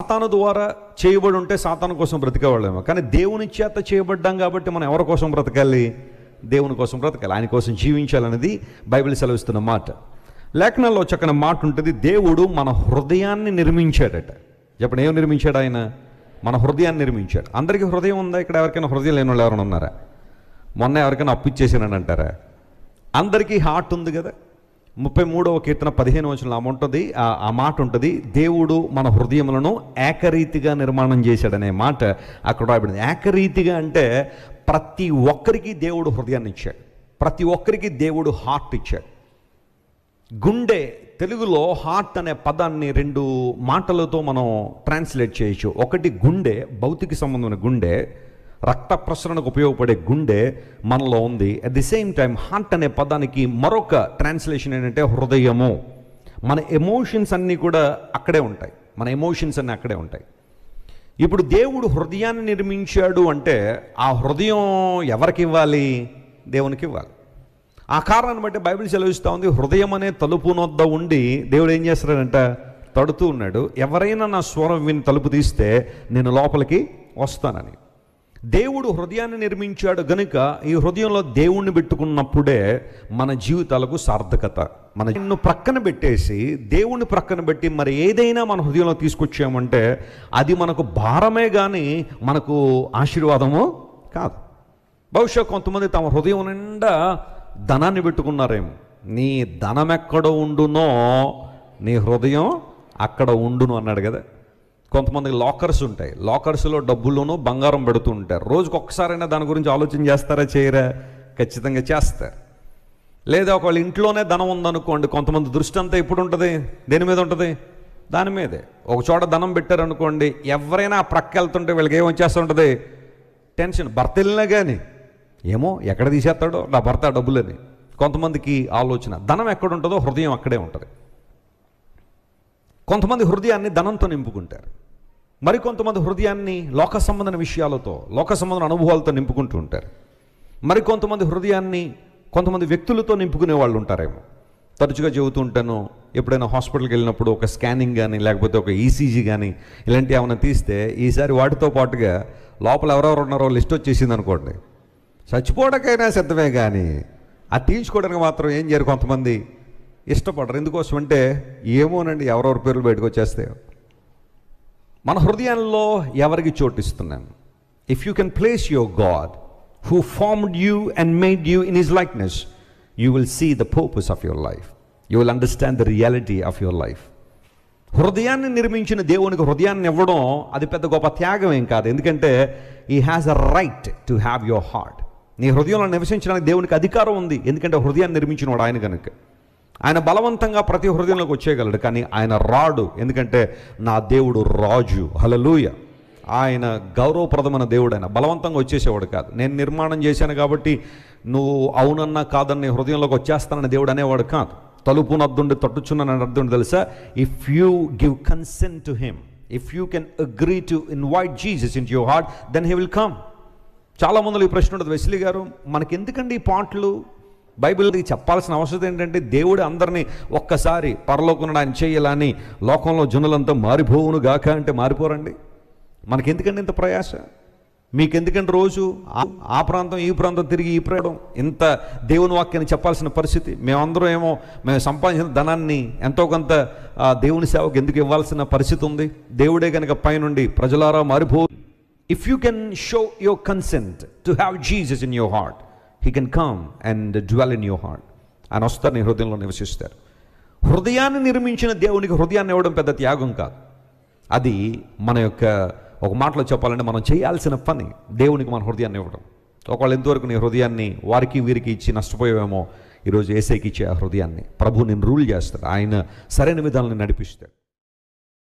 సాతాను ద్వారా చేయబడి ఉంటే సాతాను కోసం బ్రతికేవాళ్ళేమో, కానీ దేవుని చేత చేయబడ్డాం కాబట్టి మనం ఎవరి కోసం బ్రతకాలి? దేవుని కోసం బ్రతకాలి, ఆయన కోసం జీవించాలనేది బైబిల్ సెలవిస్తున్న మాట. లేఖనాల్లో చక్కని మాట ఉంటుంది, దేవుడు మన హృదయాన్ని నిర్మించాడట. చెప్పండి, ఏం నిర్మించాడు? ఆయన మన హృదయాన్ని నిర్మించాడు. అందరికీ హృదయం ఉందా? ఇక్కడ ఎవరికైనా హృదయం లేని వాళ్ళు ఎవరైనా ఉన్నారా? మొన్న ఎవరికైనా అప్పు ఇచ్చేసానని అంటారా? అందరికీ హార్ట్ ఉంది కదా. 33వ కీర్తన 15వ వచనంలో ఉంటుంది, ఆ మాట ఉంటుంది, దేవుడు మన హృదయములను ఏకరీతిగా నిర్మాణం చేశాడనే మాట అక్కడ రాయబడింది. ఏకరీతిగా అంటే ప్రతి ఒక్కరికి దేవుడు హృదయాన్ని ఇచ్చాడు, ప్రతి ఒక్కరికి దేవుడు హార్ట్ ఇచ్చాడు. గుండె, తెలుగులో హార్ట్ అనే పదాన్ని 2 మాటలతో మనం ట్రాన్స్లేట్ చేయొచ్చు. ఒకటి గుండె, భౌతిక సంబంధమైన గుండె, రక్త ప్రసరణకు ఉపయోగపడే గుండె మనలో ఉంది. At the same time heart అనే పదానికి మరొక ట్రాన్స్లేషన్ ఏంటంటే హృదయము. మన ఎమోషన్స్ అన్నీ కూడా అక్కడే ఉంటాయి, మన ఎమోషన్స్ అన్నీ అక్కడే ఉంటాయి. ఇప్పుడు దేవుడు హృదయాన్ని నిర్మించాడు అంటే ఆ హృదయం ఎవరికి ఇవ్వాలి? దేవునికి ఇవ్వాలి. ఆ కారణాన్ని బట్టి బైబిల్ సెలవిస్తూ ఉంది, హృదయం అనే తలుపు నొద్ద ఉండి దేవుడు ఏం చేస్తాడంట? తడుతూ ఉన్నాడు. ఎవరైనా నా స్వరం విని తలుపు తీస్తే నేను లోపలికి వస్తానని. దేవుడు హృదయాన్ని నిర్మించాడు గనుక ఈ హృదయంలో దేవుణ్ణి పెట్టుకున్నప్పుడే మన జీవితాలకు సార్థకత. మన ప్రక్కన పెట్టేసి దేవుణ్ణి ప్రక్కన పెట్టి మరి ఏదైనా మన హృదయంలో తీసుకొచ్చామంటే అది మనకు భారమే కానీ మనకు ఆశీర్వాదము కాదు. బహుశా కొంతమంది తమ హృదయం నిండా ధనాన్ని పెట్టుకున్నారేమో. నీ ధనం ఎక్కడ ఉండునో నీ హృదయం అక్కడ ఉండును అన్నాడు కదా. కొంతమందికి లాకర్స్ ఉంటాయి, లాకర్స్లో డబ్బుల్లోనూ బంగారం పెడుతూ ఉంటారు. రోజుకు ఒక్కసారైనా దాని గురించి ఆలోచన చేస్తారా? చేయరా? ఖచ్చితంగా చేస్తారు. లేదా ఒకవేళ ఇంట్లోనే ధనం ఉందనుకోండి, కొంతమంది దృష్టి అంతా ఎప్పుడు ఉంటుంది? దేని మీద ఉంటుంది? దాని మీదే. ఒక చోట ధనం పెట్టారనుకోండి, ఎవరైనా ఆ ప్రక్క వెళ్తుంటే వీళ్ళకి ఏమొచ్చేస్తూ ఉంటుంది? టెన్షన్. భర్త వెళ్ళినా కానీ ఏమో ఎక్కడ తీసేస్తాడో నా భర్త డబ్బులని. కొంతమందికి ఆలోచన. ధనం ఎక్కడ ఉంటుందో హృదయం అక్కడే ఉంటుంది. కొంతమంది హృదయాన్ని ధనంతో నింపుకుంటారు, మరికొంతమంది హృదయాన్ని లోక సంబంధమైన విషయాలతో, లోక సంబంధమైన అనుభవాలతో నింపుకుంటూ ఉంటారు. మరికొంతమంది హృదయాన్ని కొంతమంది వ్యక్తులతో నింపుకునే వాళ్ళు ఉంటారేమో. తరచుగా చెబుతూ ఉంటాను, ఎప్పుడైనా హాస్పిటల్కి వెళ్ళినప్పుడు ఒక స్కానింగ్ కానీ లేకపోతే ఒక ఈసీజీ కానీ ఇలాంటివి ఏమైనా తీస్తే ఈసారి వాటితో పాటుగా లోపల ఎవరెవరు ఉన్నారో లిస్ట్ వచ్చేసింది అనుకోండి, చచ్చిపోవడానికైనా సిద్ధమే కానీ అది తీయించుకోవడానికి మాత్రం ఏం చేయరు కొంతమంది, ఇష్టపడరు. ఎందుకోసం అంటే ఏమోనండి ఎవరెవరి పేర్లు బయటకు వచ్చేస్తాయో. మన హృదయాల్లో ఎవరికి చోటిస్తున్నాం? If you can place your God who formed you and made you in his likeness, you will see the purpose of your life, you will understand the reality of your life. హృదయాన్ని నిర్మించిన దేవునికి హృదయాన్ని ఇవ్వడం అది పెద్ద గొప్ప త్యాగం ఏం కాదు. ఎందుకంటే he has a right to have your heart. నీ హృదయంలో నివసించడానికి దేవునికి అధికారం ఉంది. ఎందుకంటే హృదయాన్ని నిర్మించిన వాడు ఆయన కనుక. ఆయన బలవంతంగా ప్రతి హృదయంలోకి వచ్చేయగలడు, కానీ ఆయన రాడు. ఎందుకంటే నా దేవుడు రాజు. హల్లెలూయా. ఆయన గౌరవప్రదమైన దేవుడు. ఆయన బలవంతంగా వచ్చేసేవాడు కాదు. నేను నిర్మాణం చేశాను కాబట్టి నువ్వు అవునన్నా కాదన్న హృదయంలోకి వచ్చేస్తానని దేవుడు అనేవాడు కాదు. తలుపు నద్దుండి తట్టుచున్నానని అర్థం తెలుసా? If you give consent to him, if you can agree to invite Jesus in your heart, then he will come. చాలామందిలో ఈ ప్రశ్న ఉంటుంది, వెస్లీ గారు మనకెందుకండి ఈ పాటలు? బైబిల్కి చెప్పాల్సిన అవసరం ఏంటంటే దేవుడు అందరినీ ఒక్కసారి పరలోకమున ఆయన చేయాలని లోకంలో జనులంతా మారిపోవును గాక అంటే మారిపోరండి. మనకెందుకండి ఇంత ప్రయాస? మీకెందుకంటే రోజు ఆ ప్రాంతం ఈ ప్రాంతం తిరిగి ఈ ప్రాంతం ఇంత దేవుని వాక్యాన్ని చెప్పాల్సిన పరిస్థితి? మేమందరం ఏమో మేము సంపాదించిన ధనాన్ని ఎంతో కొంత దేవుని సేవకు ఎందుకు ఇవ్వాల్సిన పరిస్థితి ఉంది? దేవుడే కనుక పైనుండి ప్రజలారా మారిపో. If you can show your consent to have Jesus in your heart, he can come and dwell in your heart. ఆయన వస్తారు, నీ హృదయంలో నివసిస్తారు. హృదయాన్ని నిర్మించిన దేవునికి హృదయాన్ని ఇవ్వడం పెద్ద త్యాగం కాదు. అది మన యొక్క ఒక మాటలో చెప్పాలంటే మనం చేయాల్సిన పని, దేవునికి మన హృదయాన్ని ఇవ్వడం. ఒకవేళ ఎంతవరకు నీ హృదయాన్ని వారికి వీరికి ఇచ్చి నష్టపోయావేమో, ఈరోజు యేసయ్యకి ఇచ్చే ఆ హృదయాన్ని ప్రభు నిన్ను రూల్ చేస్తాడు. ఆయన సరైన విధానాన్ని నడిపిస్తాడు.